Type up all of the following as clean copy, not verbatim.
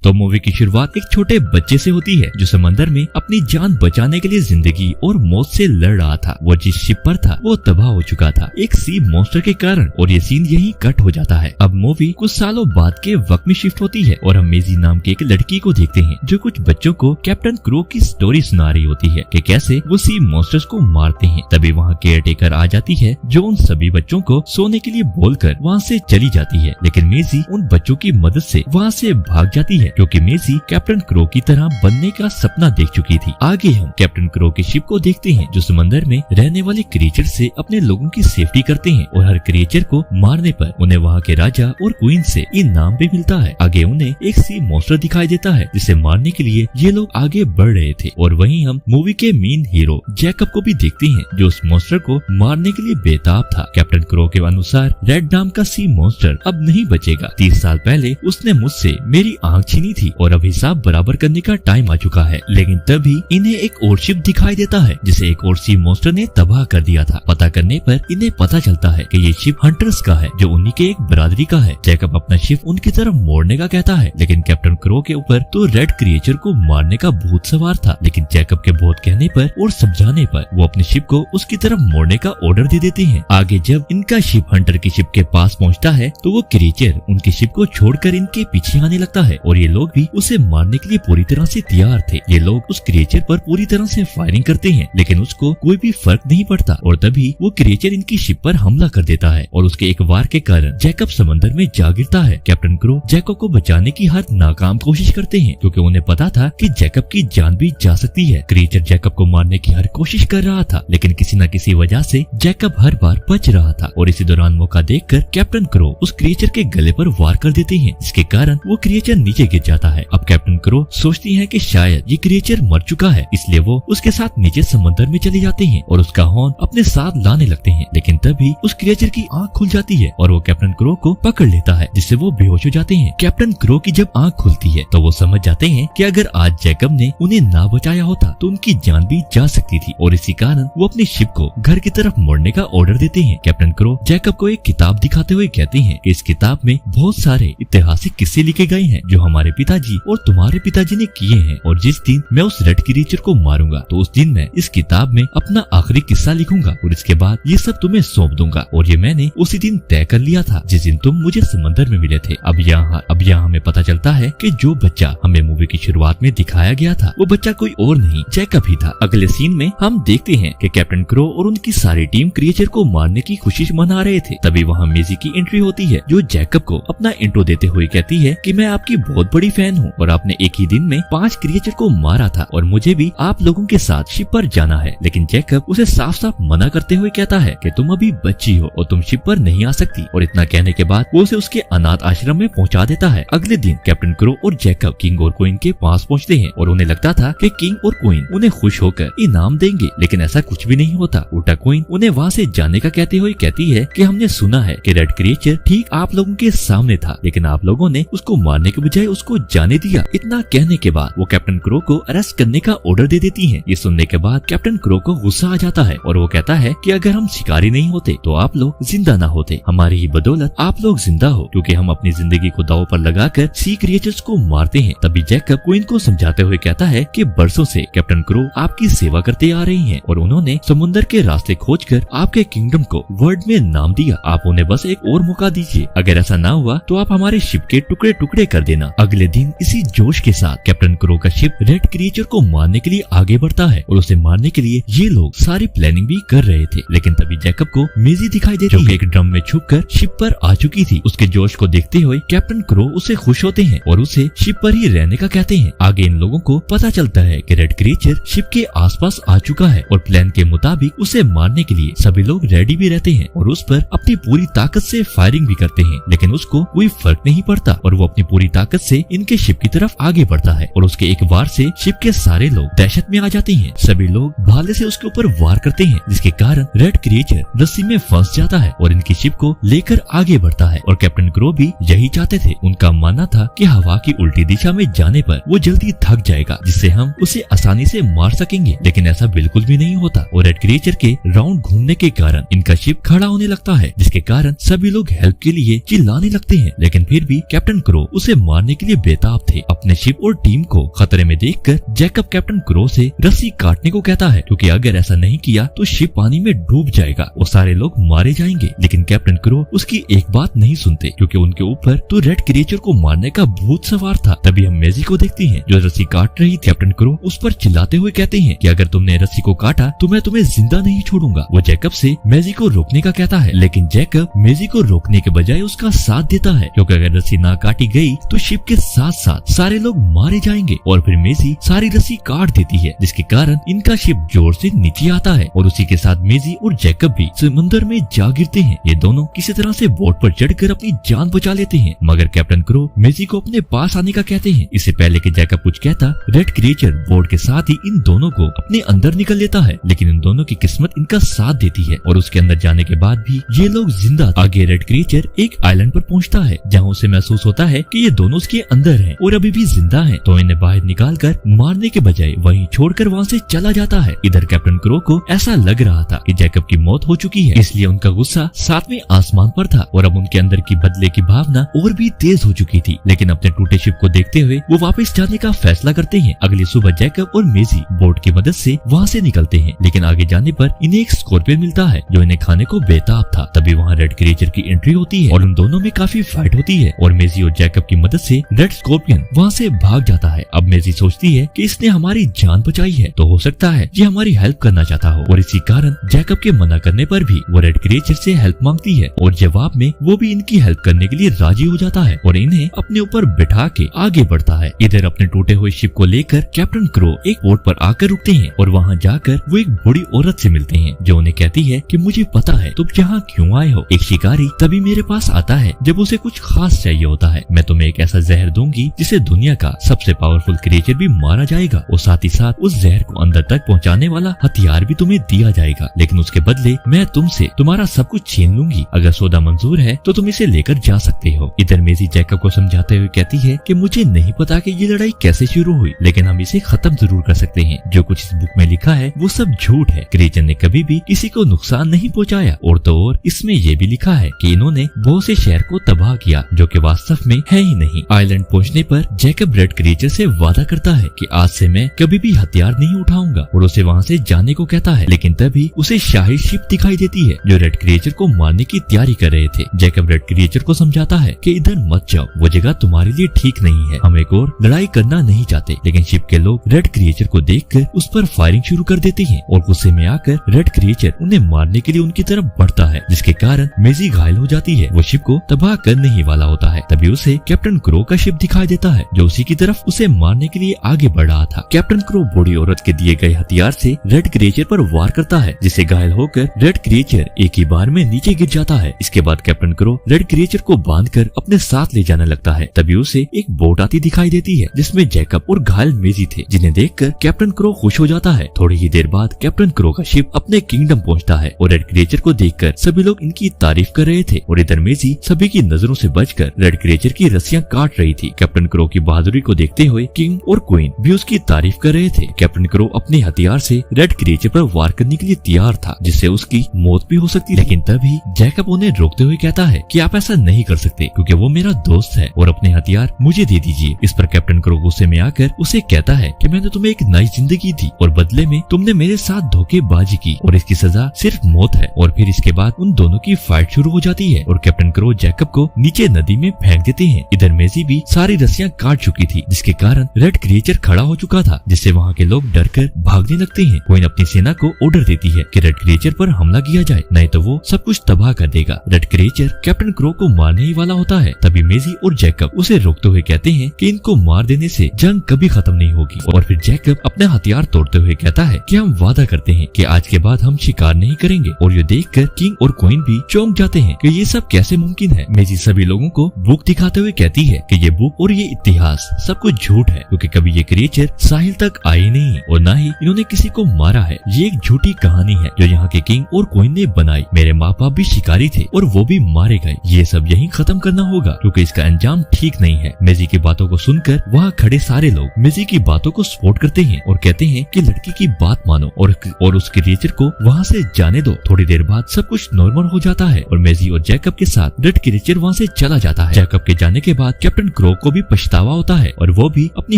तो मूवी की शुरुआत एक छोटे बच्चे से होती है जो समंदर में अपनी जान बचाने के लिए जिंदगी और मौत से लड़ रहा था। वो जिस शिप पर था वो तबाह हो चुका था एक सी मॉन्स्टर के कारण, और ये सीन यहीं कट हो जाता है। अब मूवी कुछ सालों बाद के वक्त में शिफ्ट होती है और हम मेजी नाम की एक लड़की को देखते हैं जो कुछ बच्चों को कैप्टन क्रो की स्टोरी सुना रही होती है कि कैसे वो सी मॉन्स्टर्स को मारते हैं। तभी वहाँ केयर टेकर आ जाती है जो उन सभी बच्चों को सोने के लिए बोलकर वहाँ से चली जाती है, लेकिन मेजी उन बच्चों की मदद से वहाँ से भाग जाती है क्योंकि मेजी कैप्टन क्रो की तरह बनने का सपना देख चुकी थी। आगे हम कैप्टन क्रो के शिप को देखते हैं जो समंदर में रहने वाले क्रिएचर से अपने लोगों की सेफ्टी करते हैं और हर क्रिएचर को मारने पर उन्हें वहाँ के राजा और क्वीन से इनाम भी मिलता है। आगे उन्हें एक सी मॉन्स्टर दिखाई देता है जिसे मारने के लिए ये लोग आगे बढ़ रहे थे, और वहीं हम मूवी के मेन हीरो जैकब को भी देखते हैं जो उस मॉन्स्टर को मारने के लिए बेताब था। कैप्टन क्रो के अनुसार रेड नाम का सी मॉन्स्टर अब नहीं बचेगा। 30 साल पहले उसने मुझसे मेरी आँख छीनी थी और अब हिसाब बराबर करने का टाइम आ चुका है। लेकिन तभी इन्हें एक और शिप दिखाई देता है जिसे एक और सी मॉन्स्टर ने तबाह कर दिया था। पता करने पर इन्हें पता चलता है कि ये शिप हंटर्स का है जो उन्हीं के एक बरादरी का है। जैकब अपना शिप उनकी तरफ मोड़ने का कहता है, लेकिन कैप्टन क्रो के ऊपर तो रेड क्रिएचर को मारने का भूत सवार था। लेकिन जैकब के बहुत कहने पर और समझाने पर वो अपनी शिप को उसकी तरफ मोड़ने का ऑर्डर दे देते हैं। आगे जब इनका शिप हंटर की शिप के पास पहुँचता है तो वो क्रिएचर उनकी शिप को छोड़कर इनके पीछे आने लगता है और ये लोग भी उसे मारने के लिए पूरी तरह से तैयार थे। ये लोग उस क्रिएचर पर पूरी तरह से फायरिंग करते हैं लेकिन उसको कोई भी फर्क नहीं पड़ता, और तभी वो क्रिएचर इनकी शिप पर हमला कर देता है और उसके एक वार के कारण जैकब समंदर में जा गिरता है। कैप्टन क्रो जैकब को बचाने की हर नाकाम कोशिश करते हैं क्योंकि उन्हें पता था कि जैकब की जान भी जा सकती है। क्रिएचर जैकब को मारने की हर कोशिश कर रहा था लेकिन किसी न किसी वजह से जैकब हर बार बच रहा था, और इसी दौरान मौका देखकर कैप्टन क्रो उस क्रिएचर के गले पर वार कर देते हैं जिसके कारण वो क्रिएचर नीचे गिर जाता है। अब कैप्टन क्रो सोचती है कि शायद ये क्रिएचर मर चुका है, इसलिए वो उसके साथ नीचे समंदर में चले जाते हैं और उसका हॉर्न अपने साथ लाने लगते हैं। लेकिन तभी उस क्रिएचर की आंख खुल जाती है और वो कैप्टन क्रो को पकड़ लेता है जिससे वो बेहोश हो जाते हैं। कैप्टन क्रो की जब आंख खुलती है तो वो समझ जाते हैं कि अगर आज जैकब ने उन्हें ना बचाया होता तो उनकी जान भी जा सकती थी, और इसी कारण वो अपनी शिप को घर की तरफ मोड़ने का ऑर्डर देते हैं। कैप्टन क्रो जैकब को एक किताब दिखाते हुए कहते हैं कि इस किताब में बहुत सारे ऐतिहासिक किस्से लिखे गए हैं जो हमारे पिताजी और तुम्हारे पिताजी ने किए हैं, और जिस दिन मैं उस रेड क्रिएचर को मारूंगा तो उस दिन मैं इस किताब में अपना आखिरी किस्सा लिखूंगा और इसके बाद ये सब तुम्हें सौंप दूंगा, और ये मैंने उसी दिन तय कर लिया था जिस दिन तुम मुझे समंदर में मिले थे। अब यहाँ हमें पता चलता है कि जो बच्चा हमें मूवी की शुरुआत में दिखाया गया था वो बच्चा कोई और नहीं जैकब ही था। अगले सीन में हम देखते हैं कि कैप्टन क्रो और उनकी सारी टीम क्रिएचर को मारने की खुशी मना रहे थे। तभी वहाँ मेजी की एंट्री होती है जो जैकब को अपना इंट्रो देते हुए कहती है कि मैं आपकी बहुत बड़ी फैन हूँ और आपने एक ही दिन में 5 क्रिएचर को मारा था और मुझे भी आप लोगों के साथ शिप पर जाना है। लेकिन जैकब उसे साफ साफ मना करते हुए कहता है कि तुम अभी बच्ची हो और तुम शिप पर नहीं आ सकती, और इतना कहने के बाद वो उसे उसके अनाथ आश्रम में पहुंचा देता है। अगले दिन कैप्टन क्रो और जैकब किंग और क्वीन के पास पहुंचते हैं और उन्हें लगता था कि किंग और क्वीन उन्हें खुश होकर इनाम देंगे, लेकिन ऐसा कुछ भी नहीं होता। उल्टा क्वीन उन्हें वहाँ से जाने का कहते हुए कहती है कि हमने सुना है कि रेड क्रिएचर ठीक आप लोगों के सामने था लेकिन आप लोगों ने उसको मारने के बजाय उसको जाने दिया। इतना कहने के बाद वो कैप्टन क्रो को अरेस्ट करने का ऑर्डर दे देती हैं। ये सुनने के बाद कैप्टन क्रो को गुस्सा आ जाता है और वो कहता है कि अगर हम शिकारी नहीं होते तो आप लोग जिंदा ना होते, हमारी ही बदौलत आप लोग जिंदा हो क्योंकि हम अपनी जिंदगी को दांव पर लगाकर सी क्रिएचर्स को मारते हैं। तभी जैकब क्वीन को समझाते हुए कहता है कि बरसों से कैप्टन क्रो आपकी सेवा करते आ रही हैं और उन्होंने समुद्र के रास्ते खोजकर आपके किंगडम को वर्ल्ड में नाम दिया। आप उन्हें बस एक और मौका दीजिए, अगर ऐसा ना हुआ तो आप हमारे शिप के टुकड़े टुकड़े कर देना। अगले दिन इसी जोश के साथ कैप्टन क्रो का शिप रेड क्रिएचर को मारने के लिए आगे बढ़ता है और उसे मारने के लिए ये लोग सारी प्लानिंग भी कर रहे थे। लेकिन तभी जैकब को मेजी दिखाई देती है, एक ड्रम में छुपकर शिप पर आ चुकी थी। उसके जोश को देखते हुए कैप्टन क्रो उसे खुश होते हैं और उसे शिप पर ही रहने का कहते हैं। आगे इन लोगों को पता चलता है कि रेड क्रिएचर शिप के आसपास आ चुका है और प्लान के मुताबिक उसे मारने के लिए सभी लोग रेडी भी रहते हैं और उस पर अपनी पूरी ताकत से फायरिंग भी करते हैं, लेकिन उसको कोई फर्क नहीं पड़ता और वो अपनी पूरी ताकत से इनके शिप की तरफ आगे बढ़ता है और उसके एक वार से शिप के सारे लोग दहशत में आ जाते हैं। सभी लोग भाले से उसके ऊपर वार करते हैं जिसके कारण रेड क्रिएचर रस्सी में फंस जाता है और इनकी शिप को लेकर आगे बढ़ता है और कैप्टन क्रो भी यही चाहते थे। उनका मानना था कि हवा की उल्टी दिशा में जाने पर वो जल्दी थक जाएगा जिससे हम उसे आसानी से मार सकेंगे, लेकिन ऐसा बिल्कुल भी नहीं होता और रेड क्रिएचर के राउंड घूमने के कारण इनका शिप खड़ा होने लगता है जिसके कारण सभी लोग हेल्प के लिए चिल्लाने लगते हैं। लेकिन फिर भी कैप्टन क्रो उसे मारने के लिए लिए बेताब थे। अपने शिप और टीम को खतरे में देखकर जैकब कैप्टन क्रो से रस्सी काटने को कहता है, क्योंकि अगर ऐसा नहीं किया तो शिप पानी में डूब जाएगा और सारे लोग मारे जाएंगे। लेकिन कैप्टन क्रो उसकी एक बात नहीं सुनते, क्योंकि उनके ऊपर तो रेड क्रिएचर को मारने का भूत सवार था। तभी हम मेजी को देखते हैं जो रस्सी काट रही थी। कैप्टन क्रो उस पर चिल्लाते हुए कहते हैं कि अगर तुमने रस्सी को काटा तो मैं तुम्हें जिंदा नहीं छोड़ूंगा। वो जैकब से मेजी को रोकने का कहता है, लेकिन जैकब मेजी को रोकने के बजाय उसका साथ देता है, क्योंकि अगर रस्सी ना काटी गई तो शिप के साथ साथ सारे लोग मारे जाएंगे। और फिर मेजी सारी रस्सी काट देती है, जिसके कारण इनका शिप जोर से नीचे आता है और उसी के साथ मेजी और जैकब भी समुद्र में जा गिरते हैं। ये दोनों किसी तरह से बोट पर चढ़कर अपनी जान बचा लेते हैं, मगर कैप्टन क्रो मेजी को अपने पास आने का कहते हैं। इससे पहले कि जैकब कुछ कहता, रेड क्रिएचर बोट के साथ ही इन दोनों को अपने अंदर निकल लेता है। लेकिन इन दोनों की किस्मत इनका साथ देती है और उसके अंदर जाने के बाद भी ये लोग जिंदा। आगे रेड क्रिएचर एक आइलैंड पर पहुंचता है, जहाँ उसे महसूस होता है कि ये दोनों उसके अंदर हैं और अभी भी जिंदा हैं। तो इन्हें बाहर निकालकर मारने के बजाय वहीं छोड़कर वहाँ से चला जाता है। इधर कैप्टन क्रो को ऐसा लग रहा था कि जैकब की मौत हो चुकी है, इसलिए उनका गुस्सा सातवें आसमान पर था और अब उनके अंदर की बदले की भावना और भी तेज हो चुकी थी। लेकिन अपने टूटे शिप को देखते हुए वो वापस जाने का फैसला करते हैं। अगली सुबह जैकब और मेजी बोट की मदद से वहाँ से निकलते हैं, लेकिन आगे जाने पर इन्हें एक स्कॉर्पियन मिलता है जो इन्हें खाने को बेताब था। तभी वहाँ रेड क्रिएचर की एंट्री होती है और उन दोनों में काफी फाइट होती है और मेजी और जैकब की मदद से रेड स्कॉर्पियन वहाँ से भाग जाता है। अब मेजी सोचती है कि इसने हमारी जान बचाई है तो हो सकता है ये हमारी हेल्प करना चाहता हो, और इसी कारण जैकब के मना करने पर भी वो रेड क्रिएचर से हेल्प मांगती है और जवाब में वो भी इनकी हेल्प करने के लिए राजी हो जाता है और इन्हें अपने ऊपर बिठा के आगे बढ़ता है। इधर अपने टूटे हुए शिप को लेकर कैप्टन क्रो एक बोट पर आकर रुकते हैं और वहाँ जाकर वो एक बूढ़ी औरत से मिलते हैं जो उन्हें कहती है कि मुझे पता है तुम यहाँ क्यों आए हो। एक शिकारी तभी मेरे पास आता है जब उसे कुछ खास चाहिए होता है। मैं तुम्हें एक ऐसा जहर दूंगी जिसे दुनिया का सबसे पावरफुल क्रिएचर भी मारा जाएगा और साथ ही साथ उस जहर को अंदर तक पहुँचाने वाला हथियार भी तुम्हें दिया जाएगा, लेकिन उसके बदले मैं तुमसे तुम्हारा सब कुछ छीन लूंगी। अगर सौदा मंजूर है तो तुम इसे लेकर जा सकते हो। इधर मेजी जैकब को समझाते हुए कहती है कि मुझे नहीं पता कि ये लड़ाई कैसे शुरू हुई, लेकिन हम इसे खत्म जरूर कर सकते हैं। जो कुछ इस बुक में लिखा है वो सब झूठ है। क्रिएचर ने कभी भी किसी को नुकसान नहीं पहुंचाया और तो और इसमें ये भी लिखा है कि इन्होंने बहुत से शहर को तबाह किया जो कि वास्तव में है ही नहीं। आइलैंड पहुंचने पर जैकब रेड क्रिएचर से वादा करता है कि आज से मैं कभी भी हथियार नहीं उठाऊंगा और उसे वहाँ से जाने को कहता है, लेकिन तभी उसे शाही शिप दिखाई देती है जो रेड क्रिएचर को मारने की तैयारी कर रहे थे। जैकब रेड क्रिएचर को समझाता है कि इधर मत जाओ, वो जगह तुम्हारे लिए ठीक नहीं है। हम एक और लड़ाई करना नहीं चाहते। लेकिन शिप के लोग रेड क्रिएचर को देखकर उस पर फायरिंग शुरू कर देते हैं और गुस्से में आकर रेड क्रिएचर उन्हें मारने के लिए उनकी तरफ बढ़ता है, जिसके कारण मेजी घायल हो जाती है। वो शिप को तबाह करने ही वाला होता है। तभी उसे कैप्टन क्रो का शिप दिखाई देता है जो उसी की तरफ उसे मारने के लिए आगे बढ़ रहा था। कैप्टन क्रो बूढ़ी औरत के दिए गए हथियार से रेड क्रिएचर पर वार करता है, जिससे घायल होकर रेड क्रिएचर एक ही बार में नीचे गिर जाता है। इसके बाद कैप्टन क्रो रेड क्रिएचर को बांधकर अपने साथ ले जाने लगता है। तभी उसे एक बोट आती दिखाई देती है जिसमें जैकब और घायल मेजी थे, जिन्हें देखकर कैप्टन क्रो खुश हो जाता है। थोड़ी ही देर बाद कैप्टन क्रो का शिप अपने किंगडम पहुंचता है और रेड क्रिएचर को देखकर सभी लोग इनकी तारीफ कर रहे थे और इधर मेजी सभी की नजरों से बचकर रेड क्रिएचर की रस्सियां काट रही थी। कैप्टन क्रो की बहादुरी को देखते हुए किंग और क्वीन भी उसकी तारीफ कर रहे थे। कैप्टन क्रो अपने हथियार से रेड क्रिएचर पर वार करने के लिए तैयार था, जिससे उसकी मौत भी हो सकती, लेकिन तभी जैकब उन्हें रोकते हुए कहता है कि आप ऐसा नहीं कर सकते क्योंकि वो मेरा दोस्त है और अपने हथियार मुझे दे दीजिए। इस पर कैप्टन क्रो गुस्से में आकर उसे कहता है कि मैंने तुम्हें एक नई जिंदगी दी और बदले में तुमने मेरे साथ धोखेबाजी की और इसकी सजा सिर्फ मौत है। और फिर इसके बाद उन दोनों की फाइट शुरू हो जाती है और कैप्टन क्रो जैकब को नीचे नदी में फेंक देते हैं। इधर मेजी भी सारी रस्सियां काट चुकी थी, जिसके कारण रेड क्रिएचर खड़ा हो चुका था, जिससे वहाँ के लोग डरकर भागने लगते हैं। क्वीन अपनी सेना को ऑर्डर देती है कि रेड क्रिएचर पर हमला किया जाए, नहीं तो वो सब कुछ तबाह कर देगा। रेड क्रिएचर कैप्टन क्रो को मारने ही वाला होता है। तभी मेजी और जैकब उसे रोकते हुए कहते हैं कि इनको मार देने से जंग कभी खत्म नहीं होगी। और फिर जैकब अपने हथियार तोड़ते हुए कहता है कि हम वादा करते हैं कि आज के बाद हम शिकार नहीं करेंगे। और ये देखकर किंग और क्वीन भी चौंक जाते हैं कि ये सब कैसे मुमकिन है। मेजी सभी लोगों को बुक दिखाते हुए कहती है कि ये बुक और ये इतिहास सब कुछ झूठ है, क्योंकि कभी ये क्रिएचर साहिल तक आए नहीं और न ही इन्होंने किसी को मारा है। ये एक झूठी कहानी है जो यहाँ के किंग और क्वीन ने बनाई। मेरे माँ बाप भी शिकारी थे और वो भी मारे गए। ये सब यहीं खत्म करना होगा क्योंकि इसका अंजाम ठीक नहीं है। मेजी की बातों को सुनकर वहाँ खड़े सारे लोग मेजी की बातों को सपोर्ट करते हैं और कहते हैं कि लड़की की बात मानो और उस क्रिएचर को वहाँ से जाने दो। थोड़ी देर बाद सब कुछ नॉर्मल हो जाता है और मेजी और जैकब के साथ रेड क्रिएचर वहाँ से चला जाता है। जैकब के जाने के बाद कैप्टन क्रो को भी पछतावा होता है और वो भी अपने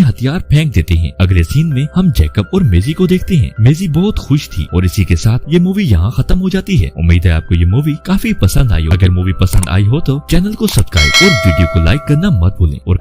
हथियार फेंक देते हैं। अगले सीन में हम जैकब और मेजी को देखते हैं। मेजी बहुत खुश थी और इसी के साथ ये मूवी यहाँ खत्म हो जाती है। उम्मीद है आपको ये मूवी काफी पसंद आई हो। अगर मूवी पसंद आई हो तो चैनल को सब्सक्राइब और वीडियो को लाइक करना मत भूलें और